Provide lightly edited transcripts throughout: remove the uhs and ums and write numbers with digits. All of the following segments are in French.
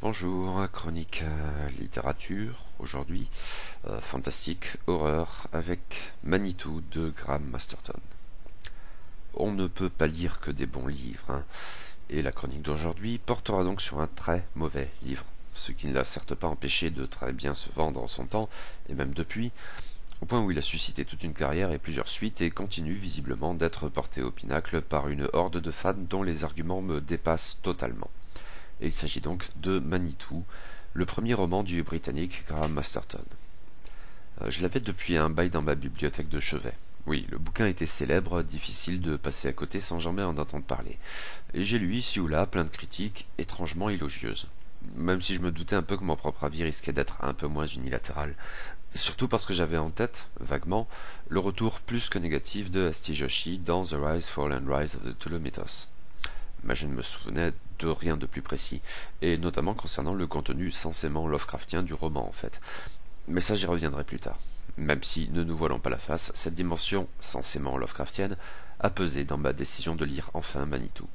Bonjour, chronique littérature, aujourd'hui, fantastique, horreur, avec Manitou de Graham Masterton. On ne peut pas lire que des bons livres, hein, et la chronique d'aujourd'hui portera donc sur un très mauvais livre, ce qui ne l'a certes pas empêché de très bien se vendre en son temps, et même depuis, au point où il a suscité toute une carrière et plusieurs suites et continue visiblement d'être porté au pinacle par une horde de fans dont les arguments me dépassent totalement. Et il s'agit donc de Manitou, le premier roman du Britannique Graham Masterton. Je l'avais depuis un bail dans ma bibliothèque de chevet. Oui, le bouquin était célèbre, difficile de passer à côté sans jamais en entendre parler. Et j'ai lu ici ou là plein de critiques étrangement élogieuses. Même si je me doutais un peu que mon propre avis risquait d'être un peu moins unilatéral. Surtout parce que j'avais en tête, vaguement, le retour plus que négatif de Asti Joshi dans The Rise, Fall and Rise of the Tulu Mythos. Mais je ne me souvenais de rien de plus précis, et notamment concernant le contenu censément Lovecraftien du roman en fait. Mais ça j'y reviendrai plus tard. Même si, ne nous voilons pas la face, cette dimension censément Lovecraftienne a pesé dans ma décision de lire enfin Manitou.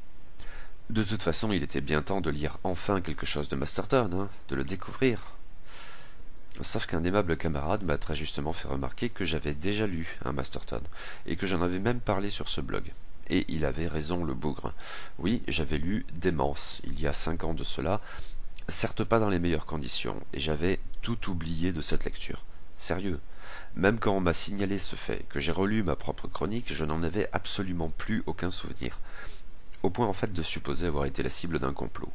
De toute façon, il était bien temps de lire enfin quelque chose de Masterton, hein, de le découvrir. Sauf qu'un aimable camarade m'a très justement fait remarquer que j'avais déjà lu un Masterton, et que j'en avais même parlé sur ce blog. Et il avait raison, le bougre. Oui, j'avais lu Démence, il y a 5 ans de cela, certes pas dans les meilleures conditions, et j'avais tout oublié de cette lecture. Sérieux. Même quand on m'a signalé ce fait, que j'ai relu ma propre chronique, je n'en avais absolument plus aucun souvenir. Au point en fait de supposer avoir été la cible d'un complot.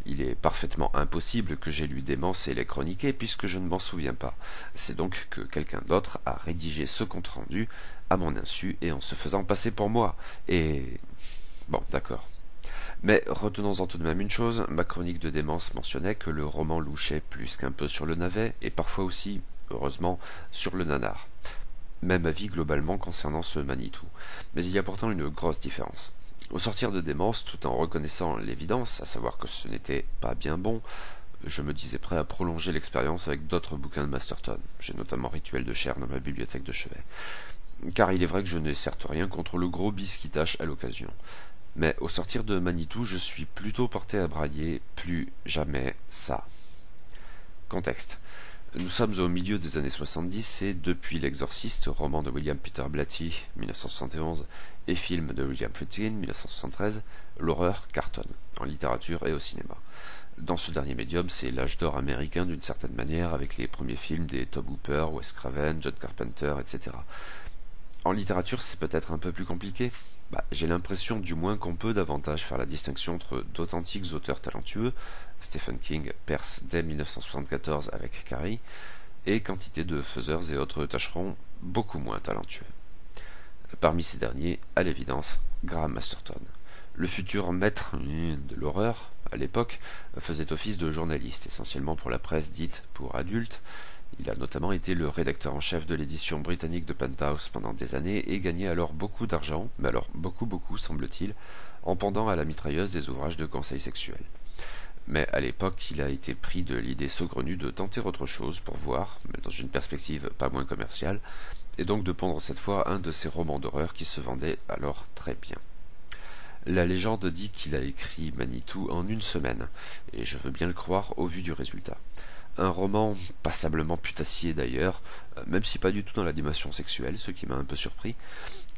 Il est parfaitement impossible que j'aie lu Démence et l'ait chroniqué, puisque je ne m'en souviens pas. C'est donc que quelqu'un d'autre a rédigé ce compte-rendu, à mon insu, et en se faisant passer pour moi. Et... bon, d'accord. Mais retenons-en tout de même une chose, ma chronique de Démence mentionnait que le roman louchait plus qu'un peu sur le navet, et parfois aussi, heureusement, sur le nanar. Même avis globalement concernant ce Manitou. Mais il y a pourtant une grosse différence. Au sortir de Démence, tout en reconnaissant l'évidence, à savoir que ce n'était pas bien bon, je me disais prêt à prolonger l'expérience avec d'autres bouquins de Masterton. J'ai notamment Rituel de chair dans ma bibliothèque de chevet. Car il est vrai que je n'ai certes rien contre le gros biscuitage à l'occasion. Mais au sortir de Manitou, je suis plutôt porté à brailler plus jamais ça. Contexte. Nous sommes au milieu des années 70 et depuis L'Exorciste, roman de William Peter Blatty, 1971, et film de William Friedkin, 1973, l'horreur cartonne, en littérature et au cinéma. Dans ce dernier médium, c'est l'âge d'or américain d'une certaine manière, avec les premiers films des Tobe Hooper, Wes Craven, John Carpenter, etc. En littérature, c'est peut-être un peu plus compliqué. J'ai l'impression du moins qu'on peut davantage faire la distinction entre d'authentiques auteurs talentueux, Stephen King perce dès 1974 avec Carrie, et quantité de faiseurs et autres tâcherons beaucoup moins talentueux. Parmi ces derniers, à l'évidence, Graham Masterton. Le futur maître de l'horreur, à l'époque, faisait office de journaliste, essentiellement pour la presse dite pour adultes. Il a notamment été le rédacteur en chef de l'édition britannique de Penthouse pendant des années et gagnait alors beaucoup d'argent, mais alors beaucoup semble-t-il, en pendant à la mitrailleuse des ouvrages de conseils sexuels. Mais à l'époque, il a été pris de l'idée saugrenue de tenter autre chose pour voir, mais dans une perspective pas moins commerciale, et donc de pondre cette fois un de ses romans d'horreur qui se vendait alors très bien. La légende dit qu'il a écrit Manitou en 1 semaine, et je veux bien le croire au vu du résultat. Un roman passablement putassier d'ailleurs, même si pas du tout dans la dimension sexuelle, ce qui m'a un peu surpris,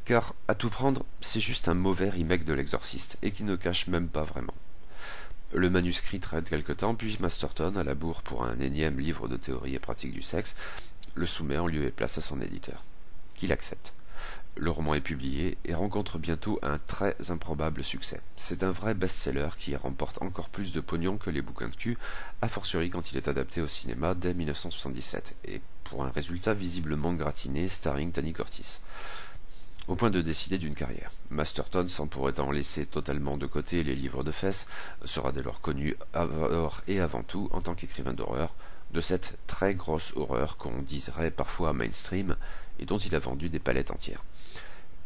car à tout prendre, c'est juste un mauvais remake de l'Exorciste, et qui ne cache même pas vraiment. Le manuscrit traite quelque temps, puis Masterton, à la bourre pour un énième livre de théorie et pratique du sexe, le soumet en lieu et place à son éditeur, qui l'accepte. Le roman est publié et rencontre bientôt un très improbable succès. C'est un vrai best-seller qui remporte encore plus de pognon que les bouquins de cul, a fortiori quand il est adapté au cinéma dès 1977, et pour un résultat visiblement gratiné starring Tony Curtis. Au point de décider d'une carrière. Masterton, sans pour autant laisser totalement de côté les livres de fesses, sera dès lors connu d'abord et avant tout en tant qu'écrivain d'horreur, de cette très grosse horreur qu'on dirait parfois mainstream et dont il a vendu des palettes entières.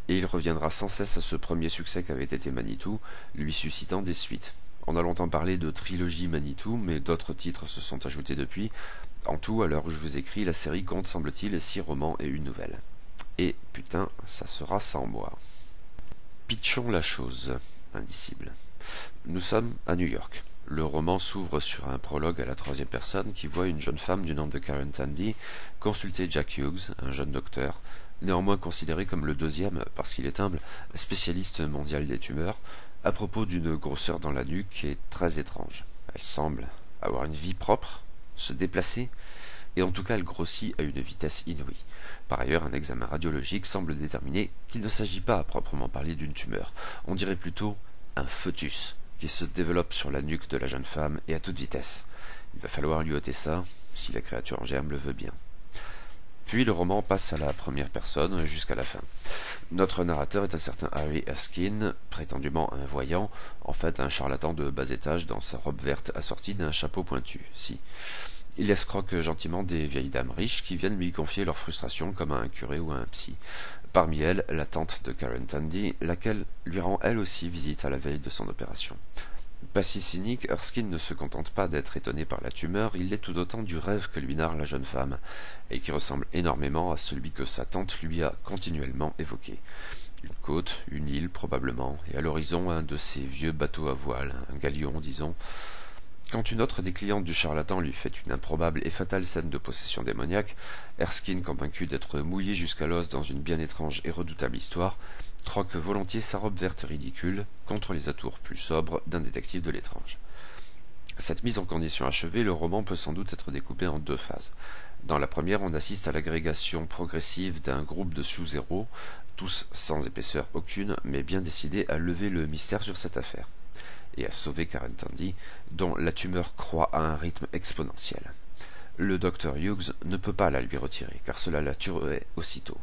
Et il reviendra sans cesse à ce premier succès qu'avait été Manitou, lui suscitant des suites. On a longtemps parlé de trilogie Manitou, mais d'autres titres se sont ajoutés depuis. En tout, à l'heure où je vous écris, la série compte, semble-t-il, 6 romans et une nouvelle. Et, putain, ça sera sans moi. Pitchons la chose, indicible. Nous sommes à New York. Le roman s'ouvre sur un prologue à la troisième personne qui voit une jeune femme du nom de Karen Tandy consulter Jack Hughes, un jeune docteur, néanmoins considéré comme le deuxième, parce qu'il est humble, spécialiste mondial des tumeurs, à propos d'une grosseur dans la nuque qui est très étrange. Elle semble avoir une vie propre, se déplacer, et en tout cas elle grossit à une vitesse inouïe. Par ailleurs, un examen radiologique semble déterminer qu'il ne s'agit pas à proprement parler d'une tumeur, on dirait plutôt un fœtus qui se développe sur la nuque de la jeune femme et à toute vitesse. Il va falloir lui ôter ça, si la créature en germe le veut bien. Puis le roman passe à la première personne jusqu'à la fin. Notre narrateur est un certain Harry Erskine, prétendument un voyant, en fait un charlatan de bas étage dans sa robe verte assortie d'un chapeau pointu. Si. Il escroque gentiment des vieilles dames riches qui viennent lui confier leurs frustrations comme à un curé ou à un psy. Parmi elles, la tante de Karen Tandy, laquelle lui rend elle aussi visite à la veille de son opération. Pas si cynique, Erskine ne se contente pas d'être étonné par la tumeur, il l'est tout autant du rêve que lui narre la jeune femme, et qui ressemble énormément à celui que sa tante lui a continuellement évoqué. Une côte, une île probablement, et à l'horizon un de ces vieux bateaux à voile, un galion disons. Quand une autre des clientes du charlatan lui fait une improbable et fatale scène de possession démoniaque, Erskine, convaincu d'être mouillé jusqu'à l'os dans une bien étrange et redoutable histoire, troque volontiers sa robe verte ridicule contre les atours plus sobres d'un détective de l'étrange. Cette mise en condition achevée, le roman peut sans doute être découpé en deux phases. Dans la première, on assiste à l'agrégation progressive d'un groupe de sous-héros, tous sans épaisseur aucune, mais bien décidés à lever le mystère sur cette affaire et à sauver Karen Tandy, dont la tumeur croît à un rythme exponentiel. Le docteur Hughes ne peut pas la lui retirer, car cela la tuerait aussitôt.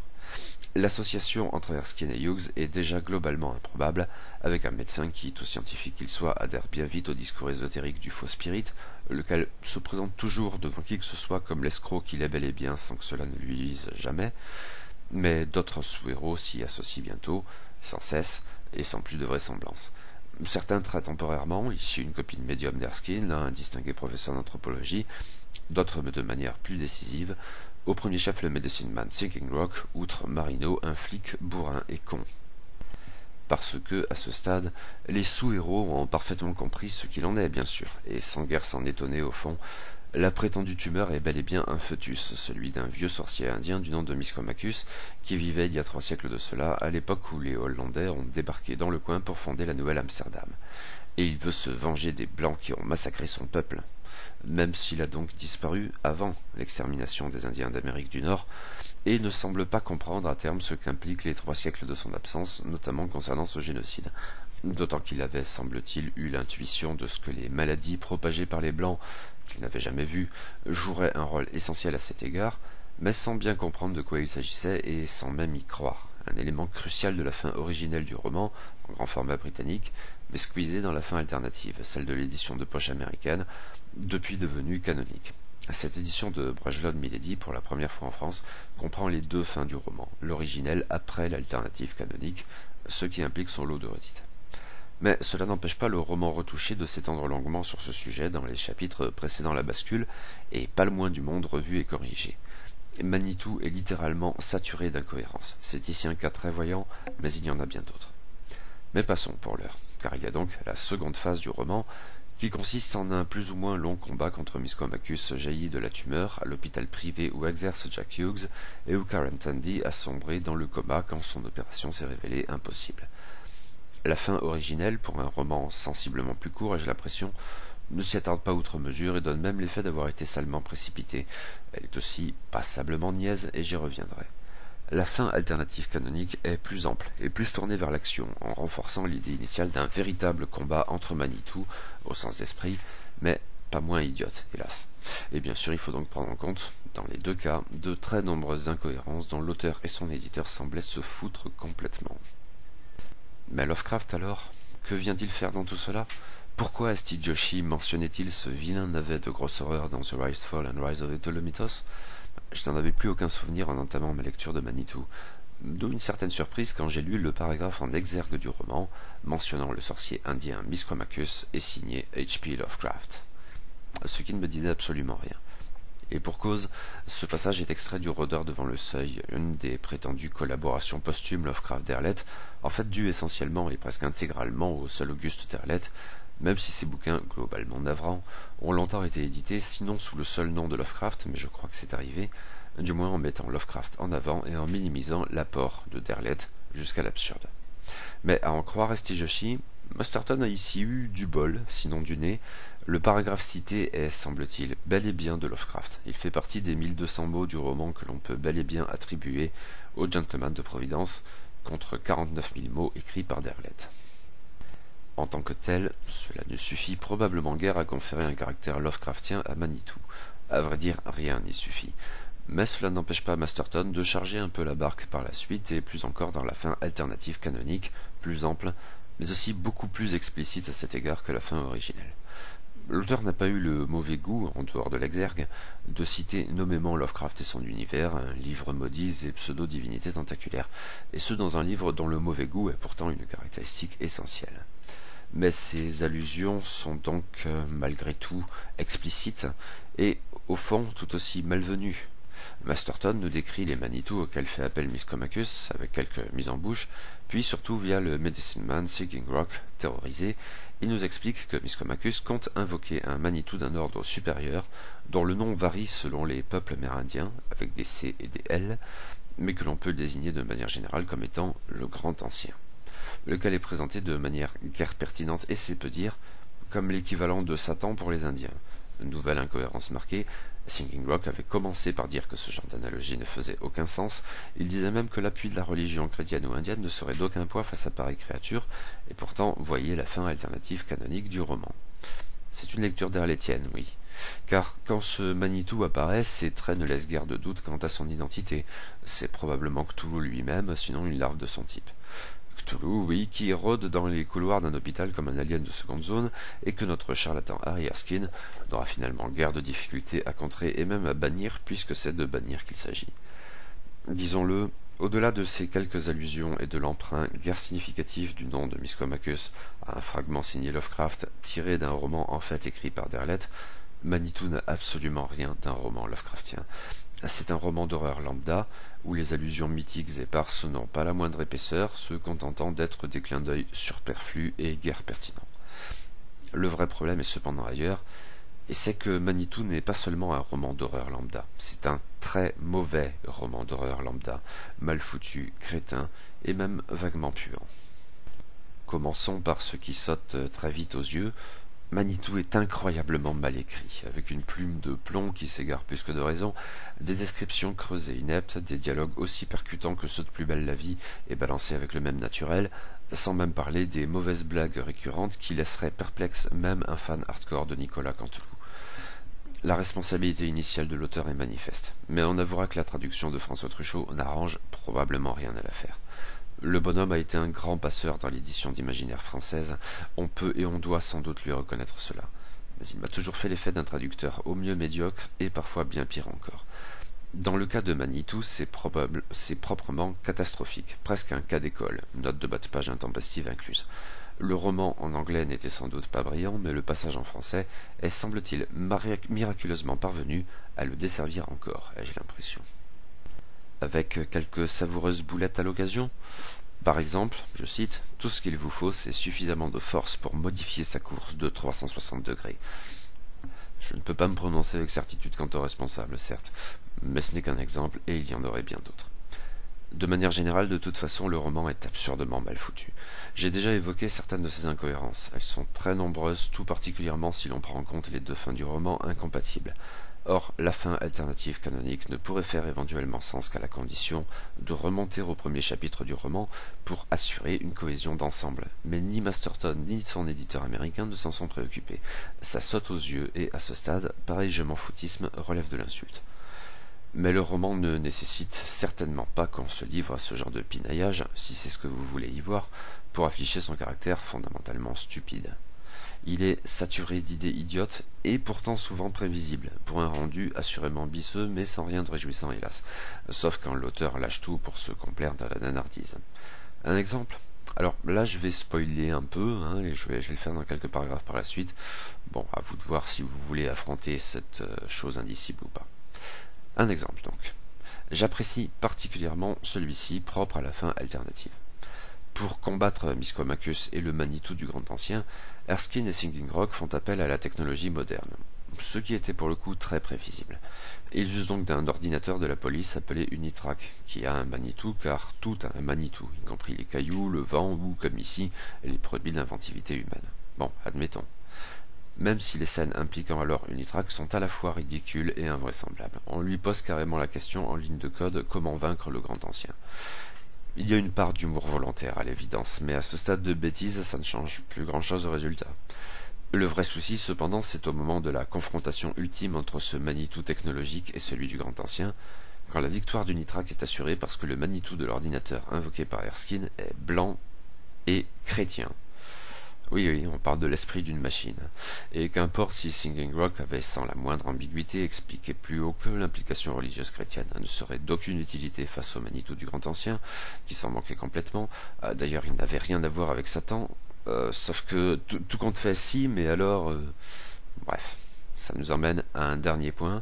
L'association entre Erskine et Hughes est déjà globalement improbable, avec un médecin qui, tout scientifique qu'il soit, adhère bien vite au discours ésotérique du faux spirit, lequel se présente toujours devant qui que ce soit comme l'escroc qu'il est bel et bien sans que cela ne lui lise jamais, mais d'autres sous-héros s'y associent bientôt, sans cesse et sans plus de vraisemblance. Certains très temporairement, ici une copine médium d'Erskine, un distingué professeur d'anthropologie, d'autres de manière plus décisive, au premier chef le medicine man Sinking Rock, outre Marino, un flic bourrin et con. Parce que, à ce stade, les sous-héros ont parfaitement compris ce qu'il en est, bien sûr, et sans guère s'en étonner au fond, la prétendue tumeur est bel et bien un fœtus, celui d'un vieux sorcier indien du nom de Miscomacus, qui vivait il y a 3 siècles de cela, à l'époque où les Hollandais ont débarqué dans le coin pour fonder la Nouvelle-Amsterdam. Et il veut se venger des Blancs qui ont massacré son peuple, même s'il a donc disparu avant l'extermination des Indiens d'Amérique du Nord, et ne semble pas comprendre à terme ce qu'impliquent les 3 siècles de son absence, notamment concernant ce génocide. D'autant qu'il avait, semble-t-il, eu l'intuition de ce que les maladies propagées par les Blancs, qu'il n'avait jamais vues, joueraient un rôle essentiel à cet égard, mais sans bien comprendre de quoi il s'agissait et sans même y croire. Un élément crucial de la fin originelle du roman, en grand format britannique, mais squeezé dans la fin alternative, celle de l'édition de poche américaine, depuis devenue canonique. Cette édition de Brajlon Milady, pour la première fois en France, comprend les deux fins du roman, l'originel après l'alternative canonique, ce qui implique son lot de redites. Mais cela n'empêche pas le roman retouché de s'étendre longuement sur ce sujet dans les chapitres précédant la bascule, et pas le moins du monde revu et corrigé. Manitou est littéralement saturé d'incohérences. C'est ici un cas très voyant, mais il y en a bien d'autres. Mais passons pour l'heure, car il y a donc la seconde phase du roman, qui consiste en un plus ou moins long combat contre Miscomacus jailli de la tumeur à l'hôpital privé où exerce Jack Hughes et où Karen Tandy a sombré dans le coma quand son opération s'est révélée impossible. La fin originelle, pour un roman sensiblement plus court, ai-je l'impression, ne s'y attarde pas outre mesure et donne même l'effet d'avoir été salement précipitée. Elle est aussi passablement niaise et j'y reviendrai. La fin alternative canonique est plus ample et plus tournée vers l'action, en renforçant l'idée initiale d'un véritable combat entre Manitou, au sens d'esprit, mais pas moins idiote, hélas. Et bien sûr, il faut donc prendre en compte, dans les deux cas, de très nombreuses incohérences dont l'auteur et son éditeur semblaient se foutre complètement. Mais Lovecraft alors, que vient-il faire dans tout cela? Pourquoi Asti Joshi mentionnait-il ce vilain navet de grosse horreur dans The Rise, Fall and Rise of the Ptolemythos? Je n'en avais plus aucun souvenir en entamant ma lecture de Manitou, d'où une certaine surprise quand j'ai lu le paragraphe en exergue du roman, mentionnant le sorcier indien Miscomacus et signé H.P. Lovecraft. Ce qui ne me disait absolument rien. Et pour cause, ce passage est extrait du Rôdeur devant le seuil, une des prétendues collaborations posthumes Lovecraft-Derleth, en fait due essentiellement et presque intégralement au seul Auguste Derleth, même si ces bouquins, globalement navrants, ont longtemps été édités, sinon sous le seul nom de Lovecraft, mais je crois que c'est arrivé, du moins en mettant Lovecraft en avant et en minimisant l'apport de Derleth jusqu'à l'absurde. Mais à en croire Estijoshi, Masterton a ici eu du bol, sinon du nez. Le paragraphe cité est, semble-t-il, bel et bien de Lovecraft. Il fait partie des 1200 mots du roman que l'on peut bel et bien attribuer au Gentleman de Providence, contre 49 000 mots écrits par Derleth. En tant que tel, cela ne suffit probablement guère à conférer un caractère Lovecraftien à Manitou. À vrai dire, rien n'y suffit. Mais cela n'empêche pas Masterton de charger un peu la barque par la suite, et plus encore dans la fin alternative canonique, plus ample, mais aussi beaucoup plus explicite à cet égard que la fin originelle. L'auteur n'a pas eu le mauvais goût, en dehors de l'exergue, de citer nommément Lovecraft et son univers, un livre maudits et pseudo-divinités tentaculaires, et ce dans un livre dont le mauvais goût est pourtant une caractéristique essentielle. Mais ces allusions sont donc, malgré tout, explicites, et, au fond, tout aussi malvenues. Masterton nous décrit les Manitou auxquels fait appel Miscomachus, avec quelques mises en bouche, puis surtout via le Medicine Man Seeking Rock, terrorisé, il nous explique que Miscomachus compte invoquer un Manitou d'un ordre supérieur, dont le nom varie selon les peuples amérindiens, avec des C et des L, mais que l'on peut désigner de manière générale comme étant le Grand Ancien, lequel est présenté de manière guère pertinente et c'est peu dire, comme l'équivalent de Satan pour les Indiens. Une nouvelle incohérence marquée, Singing Rock avait commencé par dire que ce genre d'analogie ne faisait aucun sens, il disait même que l'appui de la religion chrétienne ou indienne ne serait d'aucun poids face à pareille créature, et pourtant voyez la fin alternative canonique du roman. C'est une lecture derlettienne, oui, car quand ce Manitou apparaît, ses traits ne laissent guère de doute quant à son identité. C'est probablement Cthulhu lui-même, sinon une larve de son type. Cthulhu, oui, qui rôde dans les couloirs d'un hôpital comme un alien de seconde zone, et que notre charlatan Harry Erskine n'aura finalement guère de difficulté à contrer et même à bannir, puisque c'est de bannir qu'il s'agit. Disons-le, au-delà de ces quelques allusions et de l'emprunt guère significatif du nom de Miscomachus à un fragment signé Lovecraft tiré d'un roman en fait écrit par Derleth, Manitou n'a absolument rien d'un roman Lovecraftien. C'est un roman d'horreur lambda, où les allusions mythiques et éparses n'ont pas la moindre épaisseur, se contentant d'être des clins d'œil superflus et guère pertinents. Le vrai problème est cependant ailleurs, et c'est que Manitou n'est pas seulement un roman d'horreur lambda, c'est un très mauvais roman d'horreur lambda, mal foutu, crétin, et même vaguement puant. Commençons par ce qui saute très vite aux yeux. Manitou est incroyablement mal écrit, avec une plume de plomb qui s'égare plus que de raison, des descriptions creuses et ineptes, des dialogues aussi percutants que ceux de Plus belle la vie et balancés avec le même naturel, sans même parler des mauvaises blagues récurrentes qui laisseraient perplexe même un fan hardcore de Nicolas Canteloup. La responsabilité initiale de l'auteur est manifeste, mais on avouera que la traduction de François Truchot n'arrange probablement rien à l'affaire. Le bonhomme a été un grand passeur dans l'édition d'Imaginaire française, on peut et on doit sans doute lui reconnaître cela. Mais il m'a toujours fait l'effet d'un traducteur au mieux médiocre et parfois bien pire encore. Dans le cas de Manitou, c'est proprement catastrophique, presque un cas d'école, note de bas de page intempestive incluse. Le roman en anglais n'était sans doute pas brillant, mais le passage en français est, semble-t-il, miraculeusement parvenu à le desservir encore, ai-je l'impression. Avec quelques savoureuses boulettes à l'occasion. Par exemple, je cite, « Tout ce qu'il vous faut, c'est suffisamment de force pour modifier sa course de 360 degrés. » Je ne peux pas me prononcer avec certitude quant au responsable, certes, mais ce n'est qu'un exemple et il y en aurait bien d'autres. De manière générale, de toute façon, le roman est absurdement mal foutu. J'ai déjà évoqué certaines de ces incohérences. Elles sont très nombreuses, tout particulièrement si l'on prend en compte les deux fins du roman incompatibles. Or, la fin alternative canonique ne pourrait faire éventuellement sens qu'à la condition de remonter au premier chapitre du roman pour assurer une cohésion d'ensemble. Mais ni Masterton ni son éditeur américain ne s'en sont préoccupés. Ça saute aux yeux et, à ce stade, pareil je m'en foutisme relève de l'insulte. Mais le roman ne nécessite certainement pas qu'on se livre à ce genre de pinaillage, si c'est ce que vous voulez y voir, pour afficher son caractère fondamentalement stupide. Il est saturé d'idées idiotes et pourtant souvent prévisibles, pour un rendu assurément bisseux mais sans rien de réjouissant hélas, sauf quand l'auteur lâche tout pour se complaire de la nanardise. Un exemple ? Alors là je vais spoiler un peu, et je vais le faire dans quelques paragraphes par la suite. Bon, à vous de voir si vous voulez affronter cette chose indicible ou pas. Un exemple donc. J'apprécie particulièrement celui-ci propre à la fin alternative. Pour combattre Miscomachus et le Manitou du Grand Ancien, Erskine et Singing Rock font appel à la technologie moderne, ce qui était pour le coup très prévisible. Ils usent donc d'un ordinateur de la police appelé Unitrack, qui a un Manitou car tout a un Manitou, y compris les cailloux, le vent ou, comme ici, les produits d'inventivité humaine. Bon, admettons. Même si les scènes impliquant alors Unitrack sont à la fois ridicules et invraisemblables. On lui pose carrément la question en ligne de code comment vaincre le Grand Ancien. Il y a une part d'humour volontaire à l'évidence, mais à ce stade de bêtise, ça ne change plus grand-chose au résultat. Le vrai souci, cependant, c'est au moment de la confrontation ultime entre ce Manitou technologique et celui du Grand Ancien, quand la victoire d'Unitrack est assurée parce que le Manitou de l'ordinateur invoqué par Erskine est blanc et chrétien. Oui, on parle de l'esprit d'une machine. Et qu'importe si Singing Rock avait sans la moindre ambiguïté expliqué plus haut que l'implication religieuse chrétienne ne serait d'aucune utilité face au Manitou du Grand Ancien, qui s'en manquait complètement. D'ailleurs, il n'avait rien à voir avec Satan, sauf que tout compte fait si, mais alors... Bref, ça nous emmène à un dernier point,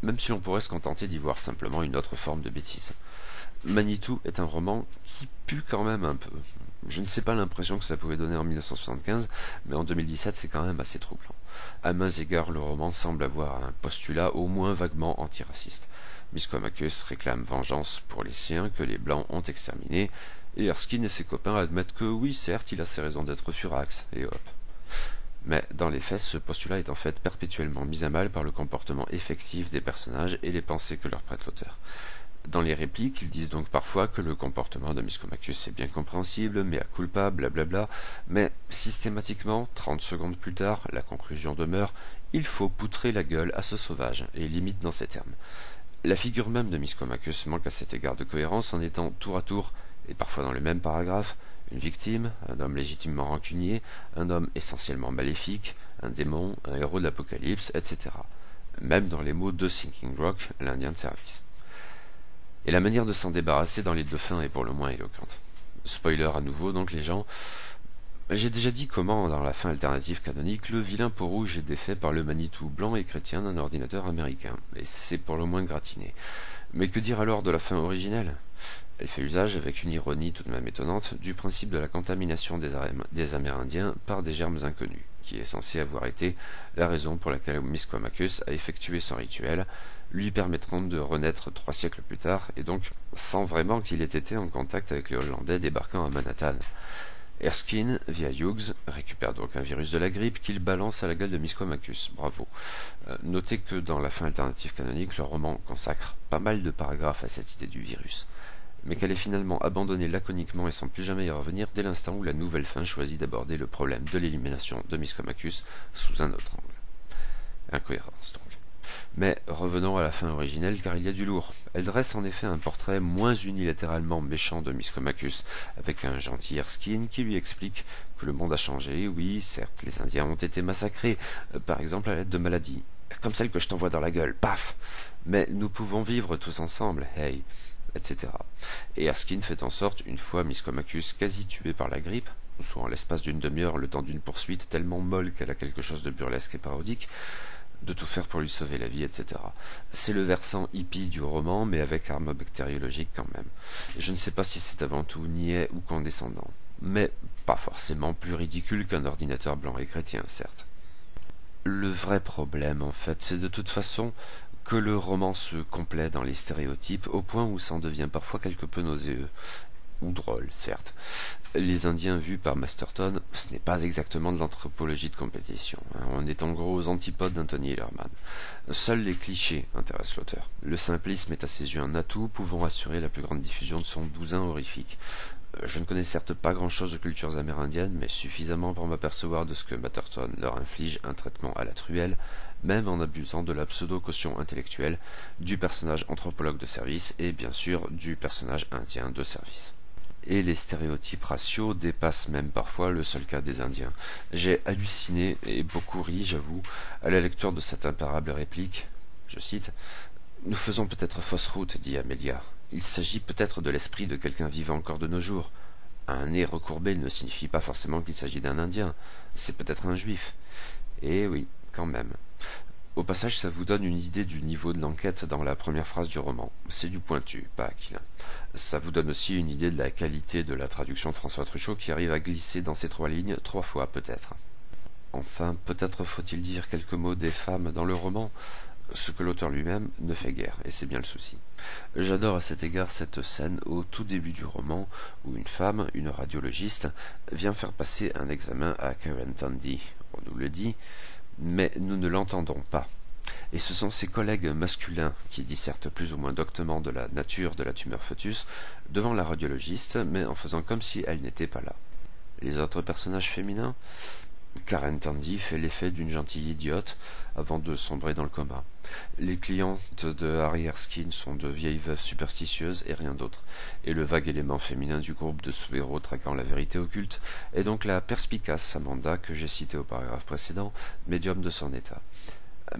même si l'on pourrait se contenter d'y voir simplement une autre forme de bêtise. Manitou est un roman qui pue quand même un peu. Je ne sais pas l'impression que ça pouvait donner en 1975, mais en 2017 c'est quand même assez troublant. À mains égards, le roman semble avoir un postulat au moins vaguement antiraciste. Miscomachus réclame vengeance pour les siens que les Blancs ont exterminés, et Erskine et ses copains admettent que oui, certes, il a ses raisons d'être furax, et hop. Mais dans les faits, ce postulat est en fait perpétuellement mis à mal par le comportement effectif des personnages et les pensées que leur prête l'auteur. Dans les répliques, ils disent donc parfois que le comportement de Miscomachus est bien compréhensible, mais à culpa, blablabla, mais systématiquement, 30 secondes plus tard, la conclusion demeure « il faut poutrer la gueule à ce sauvage », et limite dans ces termes. La figure même de Miscomachus manque à cet égard de cohérence en étant tour à tour, et parfois dans le même paragraphe, une victime, un homme légitimement rancunier, un homme essentiellement maléfique, un démon, un héros de l'apocalypse, etc. Même dans les mots de Singing Rock, l'Indien de service. Et la manière de s'en débarrasser dans les deux fins est pour le moins éloquente. Spoiler à nouveau, donc les gens. J'ai déjà dit comment, dans la fin alternative canonique, le vilain peau-rouge est défait par le Manitou blanc et chrétien d'un ordinateur américain, et c'est pour le moins gratiné. Mais que dire alors de la fin originelle? Elle fait usage, avec une ironie tout de même étonnante, du principe de la contamination des Amérindiens par des germes inconnus, qui est censé avoir été la raison pour laquelle Miscomachus a effectué son rituel, lui permettront de renaître 3 siècles plus tard, et donc sans vraiment qu'il ait été en contact avec les Hollandais débarquant à Manhattan. Erskine, via Hughes, récupère donc un virus de la grippe qu'il balance à la gueule de Miscomachus. Bravo. Notez que dans la fin alternative canonique, le roman consacre pas mal de paragraphes à cette idée du virus, mais qu'elle est finalement abandonnée laconiquement et sans plus jamais y revenir dès l'instant où la nouvelle fin choisit d'aborder le problème de l'élimination de Miscomachus sous un autre angle. Incohérence donc. Mais revenons à la fin originelle car il y a du lourd. Elle dresse en effet un portrait moins unilatéralement méchant de Miscomachus, avec un gentil Erskine qui lui explique que le monde a changé, oui, certes, les Indiens ont été massacrés, par exemple à l'aide de maladies, comme celle que je t'envoie dans la gueule, paf. Mais nous pouvons vivre tous ensemble, hey, etc. Et Erskine fait en sorte, une fois Miscomachus quasi tué par la grippe, soit en l'espace d'une demi-heure le temps d'une poursuite tellement molle qu'elle a quelque chose de burlesque et parodique, de tout faire pour lui sauver la vie, etc. C'est le versant hippie du roman, mais avec arme bactériologique quand même. Je ne sais pas si c'est avant tout niais ou condescendant, mais pas forcément plus ridicule qu'un ordinateur blanc et chrétien, certes. Le vrai problème, en fait, c'est de toute façon que le roman se complaît dans les stéréotypes au point où ça en devient parfois quelque peu nauséeux. Ou drôle, certes. Les Indiens vus par Masterton, ce n'est pas exactement de l'anthropologie de compétition. On est en gros aux antipodes d'Anthony Hillerman. Seuls les clichés intéressent l'auteur. Le simplisme est à ses yeux un atout, pouvant assurer la plus grande diffusion de son bousin horrifique. Je ne connais certes pas grand-chose de cultures amérindiennes, mais suffisamment pour m'apercevoir de ce que Masterton leur inflige un traitement à la truelle, même en abusant de la pseudo-caution intellectuelle du personnage anthropologue de service et bien sûr du personnage indien de service. Et les stéréotypes raciaux dépassent même parfois le seul cas des Indiens. J'ai halluciné et beaucoup ri, j'avoue, à la lecture de cette imparable réplique. Je cite « Nous faisons peut-être fausse route, dit Amelia. Il s'agit peut-être de l'esprit de quelqu'un vivant encore de nos jours. Un nez recourbé ne signifie pas forcément qu'il s'agit d'un Indien. C'est peut-être un Juif. Et oui, quand même. Au passage, ça vous donne une idée du niveau de l'enquête dans la première phrase du roman. C'est du pointu, pas aquilin. Ça vous donne aussi une idée de la qualité de la traduction de François Truchot qui arrive à glisser dans ces 3 lignes 3 fois peut-être. Enfin, peut-être faut-il dire quelques mots des femmes dans le roman, ce que l'auteur lui-même ne fait guère, et c'est bien le souci. J'adore à cet égard cette scène au tout début du roman où une femme, une radiologiste, vient faire passer un examen à Karen Tandy. On nous le dit, mais nous ne l'entendons pas. Et ce sont ses collègues masculins qui dissertent plus ou moins doctement de la nature de la tumeur fœtus devant la radiologiste, mais en faisant comme si elle n'était pas là. Les autres personnages féminins, Karen Tandy fait l'effet d'une gentille idiote avant de sombrer dans le coma. Les clientes de Harry Erskine sont de vieilles veuves superstitieuses et rien d'autre. Et le vague élément féminin du groupe de sous-héros traquant la vérité occulte est donc la perspicace Amanda que j'ai citée au paragraphe précédent, médium de son état.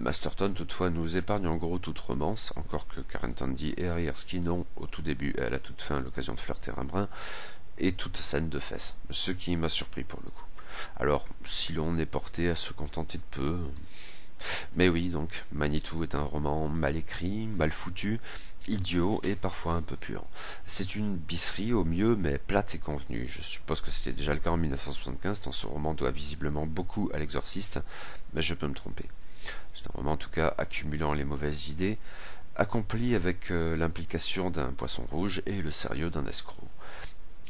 Masterton toutefois nous épargne en gros toute romance, encore que Karen Tandy et Harry Erskine ont, au tout début et à la toute fin, l'occasion de flirter un brin, et toute scène de fesses, ce qui m'a surpris pour le coup. Alors, si l'on est porté à se contenter de peu... Mais oui, donc, Manitou est un roman mal écrit, mal foutu, idiot et parfois un peu puant. C'est une bisserie au mieux, mais plate et convenue. Je suppose que c'était déjà le cas en 1975, tant ce roman doit visiblement beaucoup à l'Exorciste, mais je peux me tromper. C'est un roman en tout cas accumulant les mauvaises idées, accompli avec l'implication d'un poisson rouge et le sérieux d'un escroc.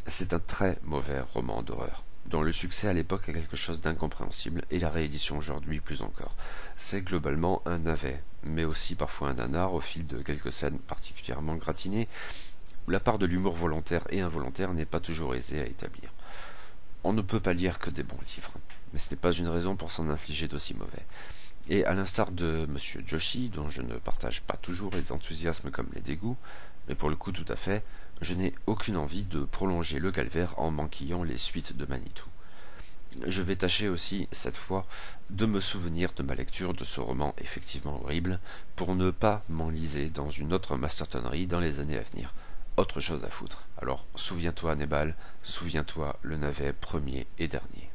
C'est un très mauvais roman d'horreur, dont le succès à l'époque est quelque chose d'incompréhensible, et la réédition aujourd'hui plus encore. C'est globalement un navet, mais aussi parfois un nanar au fil de quelques scènes particulièrement gratinées, où la part de l'humour volontaire et involontaire n'est pas toujours aisée à établir. On ne peut pas lire que des bons livres, mais ce n'est pas une raison pour s'en infliger d'aussi mauvais. Et à l'instar de Monsieur Joshi, dont je ne partage pas toujours les enthousiasmes comme les dégoûts, mais pour le coup tout à fait, je n'ai aucune envie de prolonger le calvaire en manquillant les suites de Manitou. Je vais tâcher aussi, cette fois, de me souvenir de ma lecture de ce roman effectivement horrible, pour ne pas m'enliser dans une autre mastertonnerie dans les années à venir. Autre chose à foutre. Alors, souviens-toi, Hannibal, souviens-toi le navet premier et dernier.